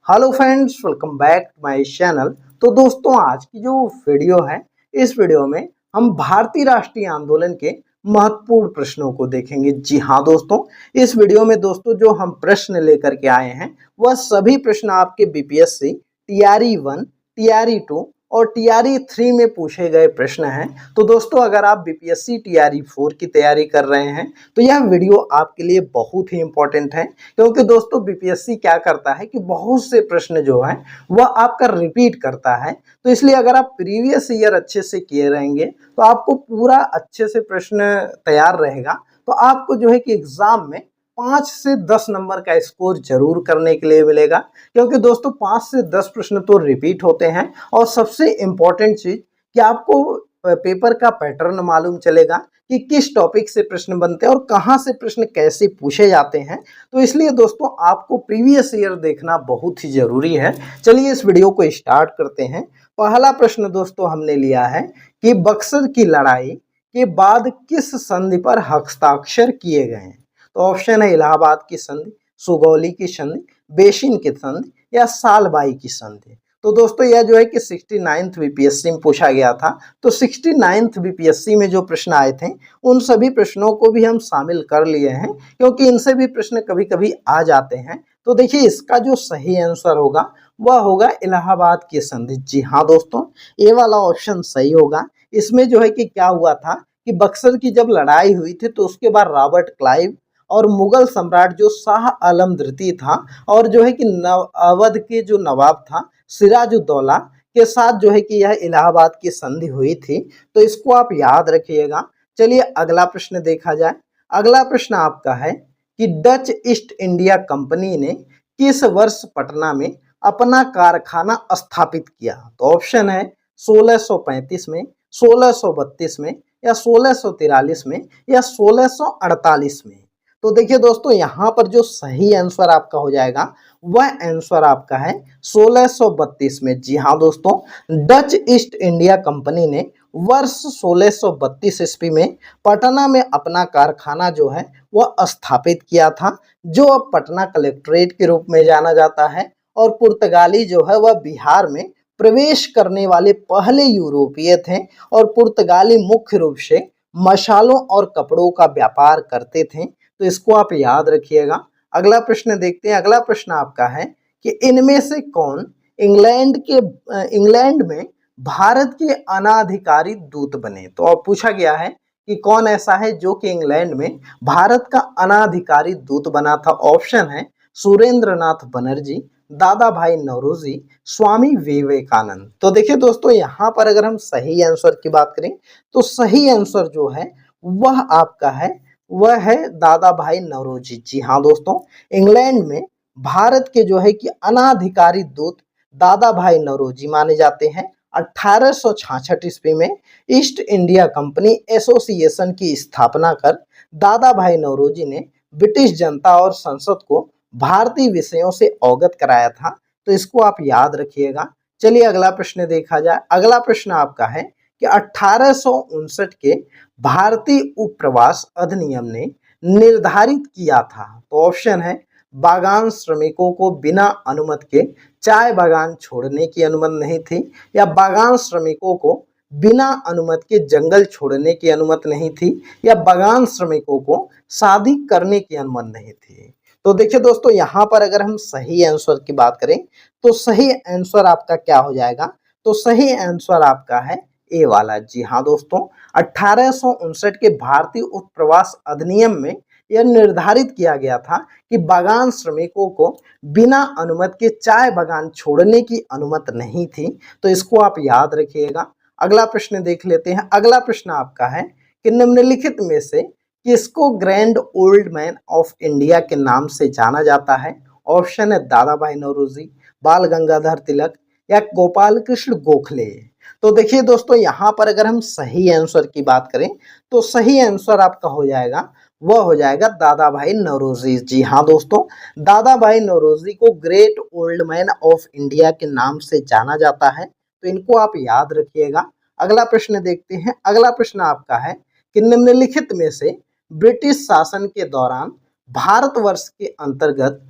Hello friends, welcome back to my channel. तो दोस्तों, आज की जो वीडियो है, इस वीडियो में हम भारतीय राष्ट्रीय आंदोलन के महत्वपूर्ण प्रश्नों को देखेंगे। जी हाँ दोस्तों, इस वीडियो में दोस्तों जो हम प्रश्न लेकर के आए हैं वह सभी प्रश्न आपके बीपीएससी टीआरई 1, टीआरई 2 और टीआरई 3 में पूछे गए प्रश्न हैं। तो दोस्तों, अगर आप बीपीएससी टीआरई 4 की तैयारी कर रहे हैं तो यह वीडियो आपके लिए बहुत ही इंपॉर्टेंट है, क्योंकि दोस्तों बीपीएससी क्या करता है कि बहुत से प्रश्न जो है वह आपका रिपीट करता है। तो इसलिए अगर आप प्रीवियस ईयर अच्छे से किए रहेंगे तो आपको पूरा अच्छे से प्रश्न तैयार रहेगा, तो आपको जो है कि एग्जाम में 5 से 10 नंबर का स्कोर जरूर करने के लिए मिलेगा। क्योंकि दोस्तों 5 से 10 प्रश्न तो रिपीट होते हैं, और सबसे इंपॉर्टेंट चीज कि आपको पेपर का पैटर्न मालूम चलेगा कि किस टॉपिक से प्रश्न बनते हैं और कहां से प्रश्न कैसे पूछे जाते हैं। तो इसलिए दोस्तों आपको प्रीवियस ईयर देखना बहुत ही जरूरी है। चलिए इस वीडियो को स्टार्ट करते हैं। पहला प्रश्न दोस्तों हमने लिया है कि बक्सर की लड़ाई के बाद किस संधि पर हस्ताक्षर किए गए हैं। तो ऑप्शन है इलाहाबाद की संधि, सुगौली की संधि, बेसिन की संधि या सालबाई की संधि। तो दोस्तों यह जो है कि 69th बीपीएससी में पूछा गया था। तो 69th बीपीएससी में जो प्रश्न आए थे उन सभी प्रश्नों को भी हम शामिल कर लिए हैं, क्योंकि इनसे भी प्रश्न कभी कभी आ जाते हैं। तो देखिए इसका जो सही आंसर होगा वह होगा इलाहाबाद की संधि। जी हाँ दोस्तों, ये वाला ऑप्शन सही होगा। इसमें जो है कि क्या हुआ था कि बक्सर की जब लड़ाई हुई थी तो उसके बाद रॉबर्ट क्लाइव और मुगल सम्राट जो शाह आलम द्वितीय था और जो है कि अवध के जो नवाब था सिराजुद्दौला के साथ जो है कि यह इलाहाबाद की संधि हुई थी। तो इसको आप याद रखिएगा। चलिए अगला प्रश्न देखा जाए। अगला प्रश्न आपका है कि डच ईस्ट इंडिया कंपनी ने किस वर्ष पटना में अपना कारखाना स्थापित किया। तो ऑप्शन है 1635 में, 1632 में या 1643 में या 1648 में। तो देखिए दोस्तों, यहाँ पर जो सही आंसर आपका हो जाएगा वह आंसर आपका है 1632 में। जी हाँ दोस्तों, डच ईस्ट इंडिया कंपनी ने वर्ष 1632 ईस्वी में पटना में अपना कारखाना जो है वह स्थापित किया था, जो अब पटना कलेक्ट्रेट के रूप में जाना जाता है। और पुर्तगाली जो है वह बिहार में प्रवेश करने वाले पहले यूरोपीय थे, और पुर्तगाली मुख्य रूप से मसालों और कपड़ों का व्यापार करते थे। तो इसको आप याद रखिएगा। अगला प्रश्न देखते हैं। अगला प्रश्न आपका है कि इनमें से कौन इंग्लैंड में भारत के अनाधिकारित दूत बने। तो अब पूछा गया है कि कौन ऐसा है जो कि इंग्लैंड में भारत का अनाधिकारित दूत बना था। ऑप्शन है सुरेंद्र नाथ बनर्जी, दादा भाई नौरोजी, स्वामी विवेकानंद। तो देखिए दोस्तों, यहाँ पर अगर हम सही आंसर की बात करें तो सही आंसर जो है वह आपका है, वह है दादा भाई नौरोजी। जी हाँ दोस्तों, इंग्लैंड में भारत के जो है कि अनाधिकारित दूत दादा भाई नौरोजी माने जाते हैं। 1866 ईस्वी में ईस्ट इंडिया कंपनी एसोसिएशन की स्थापना कर दादा भाई नौरोजी ने ब्रिटिश जनता और संसद को भारतीय विषयों से अवगत कराया था। तो इसको आप याद रखिएगा। चलिए अगला प्रश्न देखा जाए। अगला प्रश्न आपका है कि 1859 के भारतीय उपप्रवास अधिनियम ने निर्धारित किया था। तो ऑप्शन है बागान श्रमिकों को बिना अनुमति के चाय बागान छोड़ने की अनुमति नहीं थी, या बागान श्रमिकों को बिना अनुमति के जंगल छोड़ने की अनुमति नहीं थी, या बागान श्रमिकों को शादी करने की अनुमति नहीं थी। तो देखिए दोस्तों, यहाँ पर अगर हम सही आंसर की बात करें तो सही आंसर आपका क्या हो जाएगा। तो सही आंसर आपका है ए वाला। जी हाँ दोस्तों, 1859 के भारतीय उपप्रवास अधिनियम में यह निर्धारित किया गया था कि बागान श्रमिकों को बिना अनुमति के चाय बागान छोड़ने की अनुमति नहीं थी। तो इसको आप याद रखिएगा। अगला प्रश्न देख लेते हैं। अगला प्रश्न आपका है कि निम्नलिखित में से किसको grand old man of India के नाम से जाना जाता है। ऑप्शन है दादा भाई नौरोजी, बाल गंगाधर तिलक या गोपाल कृष्ण गोखले। तो देखिए दोस्तों, यहाँ पर अगर हम सही आंसर की बात करें तो सही आंसर आपका हो जाएगा, वह हो जाएगा दादा भाई नौरोजी। जी हाँ दोस्तों, दादा भाई नौरोजी को great old man of India के नाम से जाना जाता है। तो इनको आप याद रखिएगा। अगला प्रश्न देखते हैं। अगला प्रश्न आपका है कि निम्नलिखित में से ब्रिटिश शासन के दौरान भारतवर्ष के अंतर्गत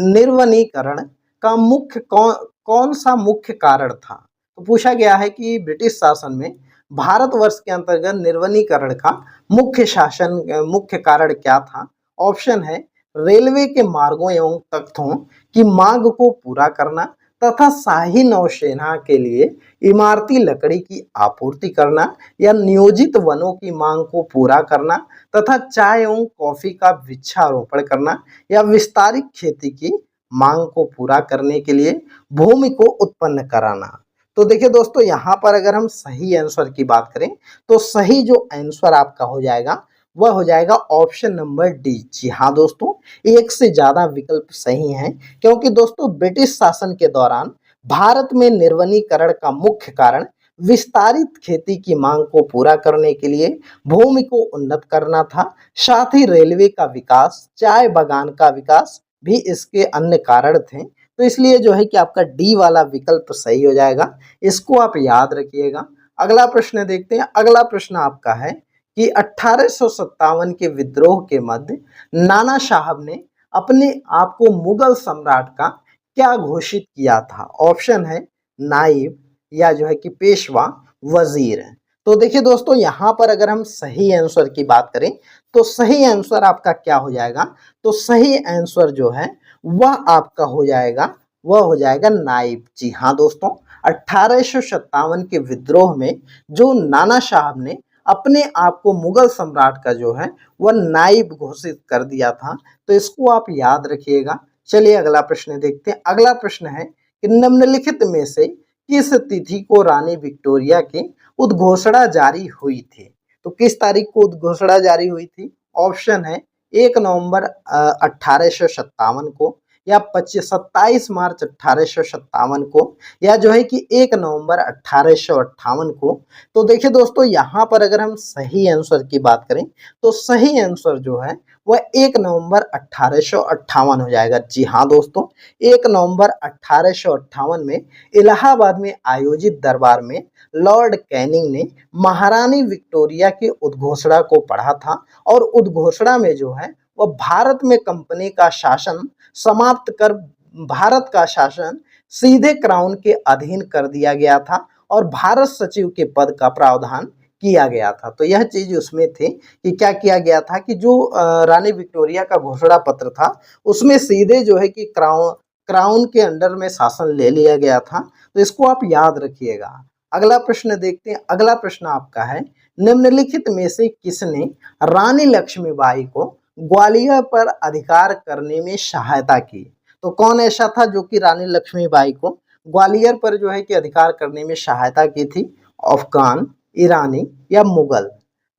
निर्वनीकरण का मुख्य कौन सा मुख्य कारण था? तो पूछा गया है कि ब्रिटिश शासन में भारतवर्ष के अंतर्गत निर्वनीकरण का मुख्य कारण क्या था? ऑप्शन है रेलवे के मार्गों एवं तख्तों की मांग को पूरा करना तथा शाही नौसेना के लिए इमारती लकड़ी की आपूर्ति करना या नियोजित वनों की मांग को पूरा करना तथा चाय एवं कॉफी का वृक्षारोपण करना या विस्तारित खेती की मांग को पूरा करने के लिए भूमि को उत्पन्न कराना। तो देखिए दोस्तों, यहाँ पर अगर हम सही आंसर की बात करें तो सही जो आंसर आपका हो जाएगा वह हो जाएगा ऑप्शन नंबर डी। जी हाँ दोस्तों, एक से ज्यादा विकल्प सही हैं, क्योंकि दोस्तों ब्रिटिश शासन के दौरान भारत में निर्वनीकरण का मुख्य कारण विस्तारित खेती की मांग को पूरा करने के लिए भूमि को उन्नत करना था। साथ ही रेलवे का विकास, चाय बागान का विकास भी इसके अन्य कारण थे। तो इसलिए जो है कि आपका डी वाला विकल्प सही हो जाएगा, इसको आप याद रखिएगा। अगला प्रश्न देखते हैं। अगला प्रश्न आपका है कि 1857 के विद्रोह के मध्य नाना साहब ने अपने आप को मुगल सम्राट का क्या घोषित किया था? ऑप्शन है नाइब या जो है कि पेशवा, वजीर। तो देखिए दोस्तों, यहाँ पर अगर हम सही आंसर की बात करें तो सही आंसर आपका क्या हो जाएगा? तो सही आंसर जो है वह आपका हो जाएगा, वह हो जाएगा नाइब। जी हाँ दोस्तों, 1857 के विद्रोह में जो नाना साहब ने अपने आप को मुगल सम्राट का जो है वह नाइब घोषित कर दिया था। तो इसको आप याद रखिएगा। चलिए अगला प्रश्न देखते हैं। अगला प्रश्न है कि निम्नलिखित में से किस तिथि को रानी विक्टोरिया की उद्घोषणा जारी हुई थी? तो किस तारीख को उद्घोषणा जारी हुई थी? ऑप्शन है 1 नवंबर 1857 को, या 27 मार्च 1857 को, या जो है कि 1 नवंबर 1858 को। तो देखिए दोस्तों, यहाँ पर अगर हम सही आंसर की बात करें तो सही आंसर जो है वह 1 नवंबर 1858 हो जाएगा। जी हाँ दोस्तों, 1 नवंबर 1858 में इलाहाबाद में आयोजित दरबार में लॉर्ड कैनिंग ने महारानी विक्टोरिया की उद्घोषणा को पढ़ा था, और उद्घोषणा में जो है वह भारत में कंपनी का शासन समाप्त कर भारत का शासन सीधे क्राउन के अधीन कर दिया गया था, और भारत सचिव के पद का प्रावधान किया गया था। तो यह चीज उसमें थी कि क्या किया गया था कि जो रानी विक्टोरिया का घोषणा पत्र था उसमें सीधे जो है कि क्राउन के अंडर में शासन ले लिया गया था। तो इसको आप याद रखिएगा। अगला प्रश्न देखते हैं। अगला प्रश्न आपका है, निम्नलिखित में से किसने रानी लक्ष्मीबाई को ग्वालियर पर अधिकार करने में सहायता की? तो कौन ऐसा था जो कि रानी लक्ष्मीबाई को ग्वालियर पर जो है कि अधिकार करने में सहायता की थी? अफगान, ईरानी या मुगल?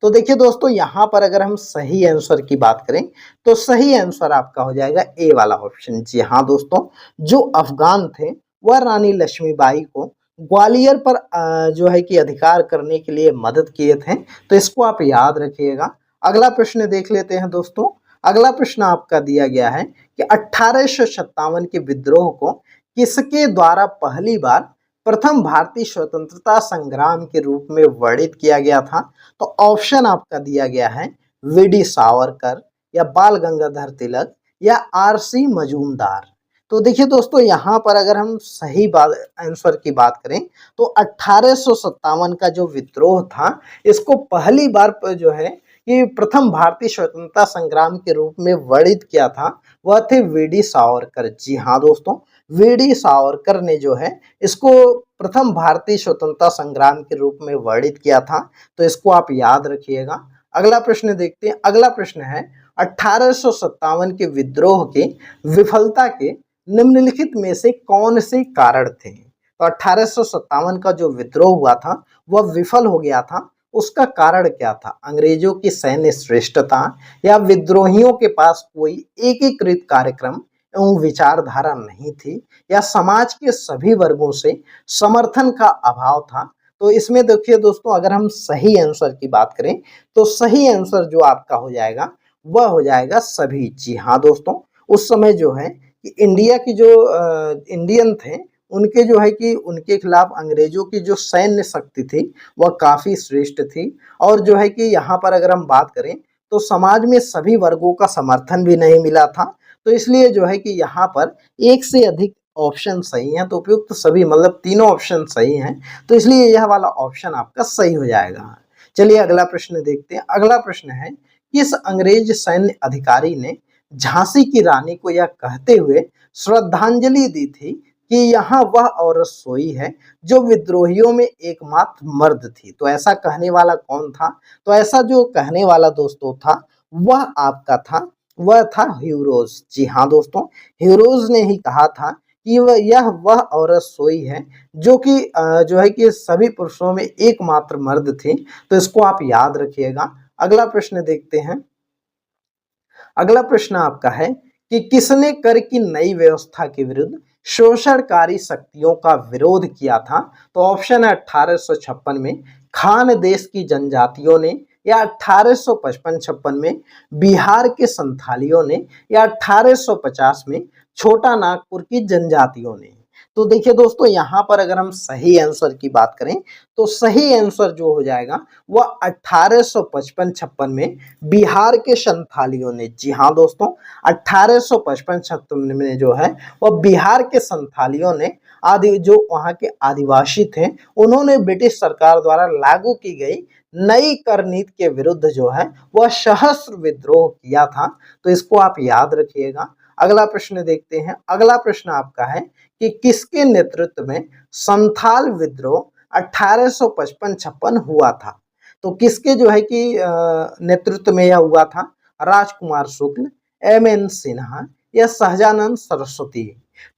तो देखिए दोस्तों, यहाँ पर अगर हम सही आंसर की बात करें तो सही आंसर आपका हो जाएगा ए वाला ऑप्शन। जी हाँ दोस्तों, जो अफगान थे वह रानी लक्ष्मीबाई को ग्वालियर पर जो है कि अधिकार करने के लिए मदद किए थे। तो इसको आप याद रखिएगा। अगला प्रश्न देख लेते हैं दोस्तों। अगला प्रश्न आपका दिया गया है कि 1857 के विद्रोह को किसके द्वारा पहली बार प्रथम भारतीय स्वतंत्रता संग्राम के रूप में वर्णित किया गया था? तो ऑप्शन आपका दिया गया है वीडी सावरकर, या बाल गंगाधर तिलक, या आरसी मजूमदार। तो देखिए दोस्तों, यहाँ पर अगर हम सही बात आंसर की बात करें तो 1857 का जो विद्रोह था इसको पहली बार जो है कि प्रथम भारतीय स्वतंत्रता संग्राम के रूप में वर्णित किया था वह थे वीडी सावरकर। जी हाँ दोस्तों, वीडी सावरकर ने जो है इसको प्रथम भारतीय स्वतंत्रता संग्राम के रूप में वर्णित किया था। तो इसको आप याद रखिएगा। अगला प्रश्न देखते हैं। अगला प्रश्न है 1857 के विद्रोह के विफलता के निम्नलिखित में से कौन से कारण थे? तो 1857 का जो विद्रोह हुआ था वह विफल हो गया था, उसका कारण क्या था? अंग्रेजों की सैन्य श्रेष्ठता, या विद्रोहियों के पास कोई एकीकृत कार्यक्रम एवं विचारधारा नहीं थी, या समाज के सभी वर्गों से समर्थन का अभाव था? तो इसमें देखिए दोस्तों, अगर हम सही आंसर की बात करें तो सही आंसर जो आपका हो जाएगा वह हो जाएगा सभी। जी हाँ दोस्तों, उस समय जो है कि इंडिया की जो इंडियन थे उनके जो है कि उनके खिलाफ अंग्रेजों की जो सैन्य शक्ति थी वह काफी श्रेष्ठ थी, और जो है कि यहाँ पर अगर हम बात करें तो समाज में सभी वर्गों का समर्थन भी नहीं मिला था। तो इसलिए जो है कि यहाँ पर एक से अधिक ऑप्शन सही हैं, तो उपयुक्त सभी मतलब तीनों ऑप्शन सही हैं, तो इसलिए यह वाला ऑप्शन आपका सही हो जाएगा। चलिए अगला प्रश्न देखते हैं। अगला प्रश्न है, किस अंग्रेज सैन्य अधिकारी ने झांसी की रानी को यह कहते हुए श्रद्धांजलि दी थी कि यहाँ वह औरत सोई है जो विद्रोहियों में एकमात्र मर्द थी? तो ऐसा कहने वाला कौन था? तो ऐसा जो कहने वाला दोस्तों था वह आपका था, वह था ह्यूरोज। जी हाँ दोस्तों, ह्यूरोज ने ही कहा था कि वह औरत सोई है जो कि जो है कि सभी पुरुषों में एकमात्र मर्द थी। तो इसको आप याद रखिएगा। अगला प्रश्न देखते हैं। अगला प्रश्न आपका है कि किसने कर की नई व्यवस्था के विरुद्ध शोषणकारी शक्तियों का विरोध किया था? तो ऑप्शन है 1856 में खान देश की जनजातियों ने, या 1855-56 में बिहार के संथालियों ने, या 1850 में छोटा नागपुर की जनजातियों ने। तो देखिए दोस्तों, यहाँ पर अगर हम सही आंसर की बात करें तो सही आंसर जो हो जाएगा वह 1855-56 में बिहार के संथालियों ने। जी हाँ दोस्तों, 1855-56 में जो है वह बिहार के संथालियों ने, आदि जो वहाँ के आदिवासी थे, उन्होंने ब्रिटिश सरकार द्वारा लागू की गई नई कर नीति के विरुद्ध जो है वह सशस्त्र विद्रोह किया था। तो इसको आप याद रखिएगा। अगला प्रश्न देखते हैं। अगला प्रश्न आपका है कि किसके नेतृत्व में संथाल विद्रोह 1855-56 हुआ था? तो किसके जो है कि नेतृत्व में यह हुआ था? राजकुमार शुक्ल, एम.एन. सिन्हा, या सहजानंद सरस्वती?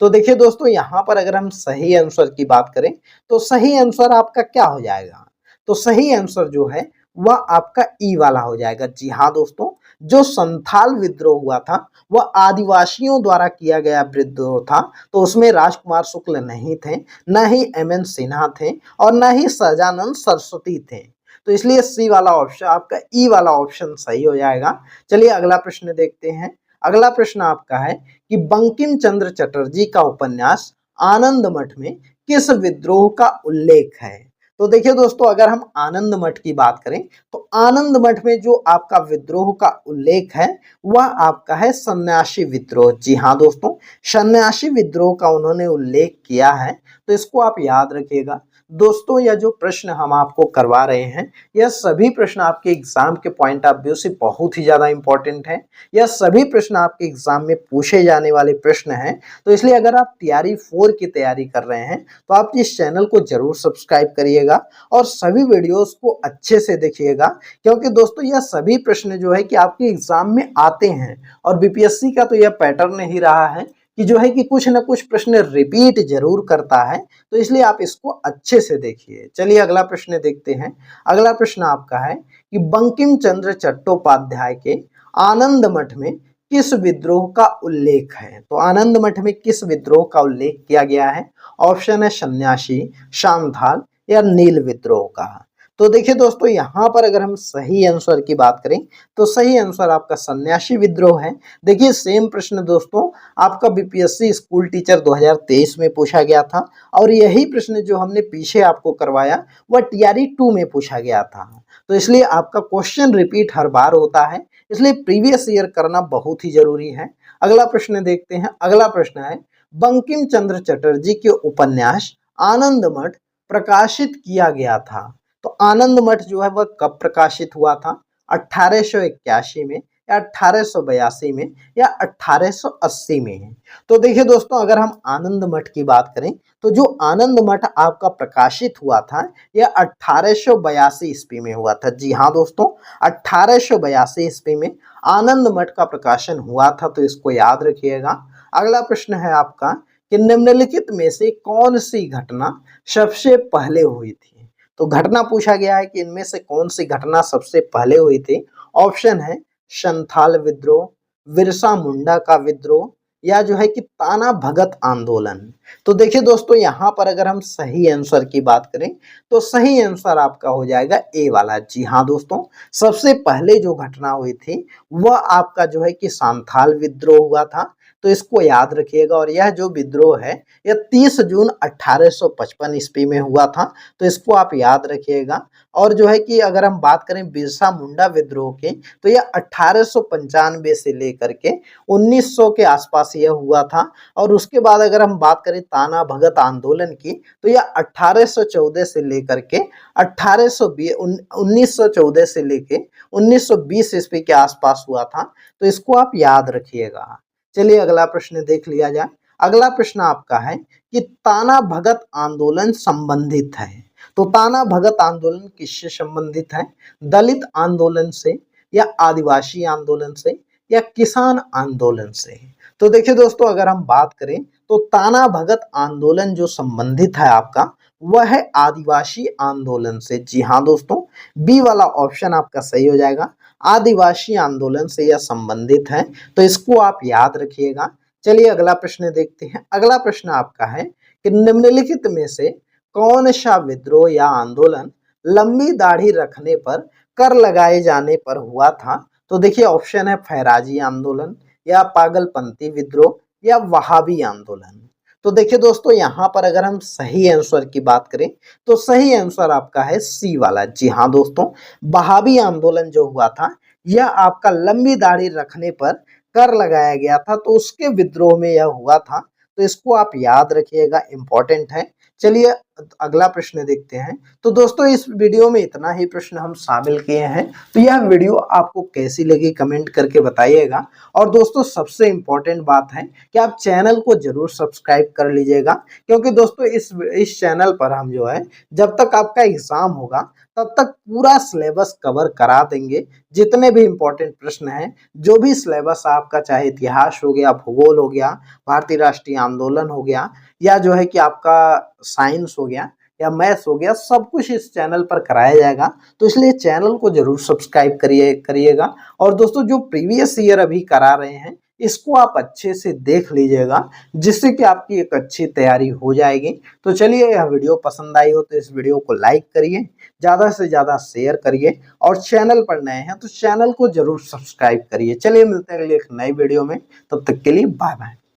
तो देखिए दोस्तों, यहाँ पर अगर हम सही आंसर की बात करें तो सही आंसर आपका क्या हो जाएगा? तो सही आंसर जो है वह आपका ई वाला हो जाएगा। जी हाँ दोस्तों, जो संथाल विद्रोह हुआ था वह आदिवासियों द्वारा किया गया विद्रोह था। तो उसमें राजकुमार शुक्ल नहीं थे, न ही एम.एन. सिन्हा थे, और न ही सहजानंद सरस्वती थे। तो इसलिए सी वाला ऑप्शन आपका, ई वाला ऑप्शन सही हो जाएगा। चलिए अगला प्रश्न देखते हैं। अगला प्रश्न आपका है कि बंकिम चंद्र चटर्जी का उपन्यास आनंद मठ में किस विद्रोह का उल्लेख है? तो देखिए दोस्तों, अगर हम आनंद मठ की बात करें तो आनंद मठ में जो आपका विद्रोह का उल्लेख है वह आपका है सन्यासी विद्रोह। जी हाँ दोस्तों, सन्यासी विद्रोह का उन्होंने उल्लेख किया है। तो इसको आप याद रखिएगा। दोस्तों, यह जो प्रश्न हम आपको करवा रहे हैं यह सभी प्रश्न आपके एग्जाम के पॉइंट ऑफ व्यू से बहुत ही ज्यादा इंपॉर्टेंट है। यह सभी प्रश्न आपके एग्जाम में पूछे जाने वाले प्रश्न हैं। तो इसलिए अगर आप तैयारी 4 की तैयारी कर रहे हैं तो आप इस चैनल को जरूर सब्सक्राइब करिएगा और सभी वीडियोस को अच्छे से देखिएगा, क्योंकि दोस्तों यह सभी प्रश्न जो है कि आपके एग्जाम में आते हैं। और बीपीएससी का तो यह पैटर्न ही रहा है कि जो है कि कुछ ना कुछ प्रश्न रिपीट जरूर करता है। तो इसलिए आप इसको अच्छे से देखिए। चलिए अगला प्रश्न देखते हैं। अगला प्रश्न आपका है कि बंकिम चंद्र चट्टोपाध्याय के आनंद मठ में किस विद्रोह का उल्लेख है? तो आनंद मठ में किस विद्रोह का उल्लेख किया गया है? ऑप्शन है सन्यासी, शामथाल, या नील विद्रोह का। तो देखिए दोस्तों, यहाँ पर अगर हम सही आंसर की बात करें तो सही आंसर आपका सन्यासी विद्रोह है। देखिए सेम प्रश्न दोस्तों आपका बीपीएससी स्कूल टीचर 2023 में पूछा गया था, और यही प्रश्न जो हमने पीछे आपको करवाया वह टीआरई 2 में पूछा गया था। तो इसलिए आपका क्वेश्चन रिपीट हर बार होता है, इसलिए प्रीवियस ईयर करना बहुत ही जरूरी है। अगला प्रश्न देखते हैं। अगला प्रश्न है, बंकिम चंद्र चटर्जी के उपन्यास आनंद मठ प्रकाशित किया गया था। तो आनंद मठ जो है वह कब प्रकाशित हुआ था? 1881 में, या 1882 में, या 1880 में? तो देखिए दोस्तों, अगर हम आनंद मठ की बात करें तो जो आनंद मठ आपका प्रकाशित हुआ था यह 1882 ईस्वी में हुआ था। जी हाँ दोस्तों, 1882 ईस्वी में आनंद मठ का प्रकाशन हुआ था। तो इसको याद रखिएगा। अगला प्रश्न है आपका कि निम्नलिखित में से कौन सी घटना सबसे पहले हुई थी? तो घटना पूछा गया है कि इनमें से कौन सी घटना सबसे पहले हुई थी। ऑप्शन है संथाल विद्रोह, बिरसा मुंडा का विद्रोह, या जो है कि ताना भगत आंदोलन। तो देखिए दोस्तों, यहाँ पर अगर हम सही आंसर की बात करें तो सही आंसर आपका हो जाएगा ए वाला। जी हाँ दोस्तों, सबसे पहले जो घटना हुई थी वह आपका जो है कि संथाल विद्रोह हुआ था। तो इसको याद रखिएगा। और यह जो विद्रोह है यह 30 जून 1855 ईस्वी में हुआ था, तो इसको आप याद रखिएगा। और जो है कि अगर हम बात करें बिरसा मुंडा विद्रोह की, तो यह 1895 से लेकर के 1900 के आसपास यह हुआ था। और उसके बाद अगर हम बात करें ताना भगत आंदोलन की, तो यह 1814 से लेकर के 1914 से लेके 1920 ईस्वी के आसपास हुआ था, तो इसको आप याद रखिएगा। चलिए अगला प्रश्न देख लिया जाए। अगला प्रश्न आपका है कि ताना भगत आंदोलन संबंधित है, तो ताना भगत आंदोलन किससे संबंधित है? दलित आंदोलन से, या आदिवासी आंदोलन से, या किसान आंदोलन से? तो देखिए दोस्तों, अगर हम बात करें तो ताना भगत आंदोलन जो संबंधित है आपका, वह है आदिवासी आंदोलन से। जी हाँ दोस्तों, बी वाला ऑप्शन आपका सही हो जाएगा, आदिवासी आंदोलन से यह संबंधित है, तो इसको आप याद रखिएगा। चलिए अगला प्रश्न देखते हैं। अगला प्रश्न आपका है कि निम्नलिखित में से कौन सा विद्रोह या आंदोलन लंबी दाढ़ी रखने पर कर लगाए जाने पर हुआ था? तो देखिए ऑप्शन है फैराजी आंदोलन, या पागलपंथी विद्रोह, या वहाबी आंदोलन। तो देखिए दोस्तों, यहाँ पर अगर हम सही आंसर की बात करें तो सही आंसर आपका है सी वाला। जी हाँ दोस्तों, वहाबी आंदोलन जो हुआ था यह आपका लंबी दाढ़ी रखने पर कर लगाया गया था, तो उसके विद्रोह में यह हुआ था, तो इसको आप याद रखिएगा, इंपॉर्टेंट है। चलिए अगला प्रश्न देखते हैं। तो दोस्तों, इस वीडियो में इतना ही प्रश्न हम शामिल किए हैं, तो यह वीडियो आपको कैसी लगी कमेंट करके बताइएगा। और दोस्तों, सबसे इम्पोर्टेंट बात है कि आप चैनल को जरूर सब्सक्राइब कर लीजिएगा, क्योंकि दोस्तों इस चैनल पर हम जो है जब तक आपका एग्जाम होगा तब तक पूरा सिलेबस कवर करा देंगे। जितने भी इम्पोर्टेंट प्रश्न हैं, जो भी सिलेबस आपका, चाहे इतिहास हो गया, भूगोल हो गया, भारतीय राष्ट्रीय आंदोलन हो गया, या जो है कि आपका साइंस हो गया, या मैथ्स हो गया, सब कुछ इस चैनल पर कराया जाएगा। तो इसलिए चैनल को जरूर सब्सक्राइब करिएगा। और दोस्तों, जो प्रीवियस ईयर अभी करा रहे हैं इसको आप अच्छे से देख लीजिएगा, जिससे कि आपकी एक अच्छी तैयारी हो जाएगी। तो चलिए, यह वीडियो पसंद आई हो तो इस वीडियो को लाइक करिए, ज़्यादा से ज़्यादा शेयर करिए, और चैनल पर नए हैं तो चैनल को जरूर सब्सक्राइब करिए। चलिए मिलते हैं अगले एक नई वीडियो में, तब तक के लिए बाय बाय।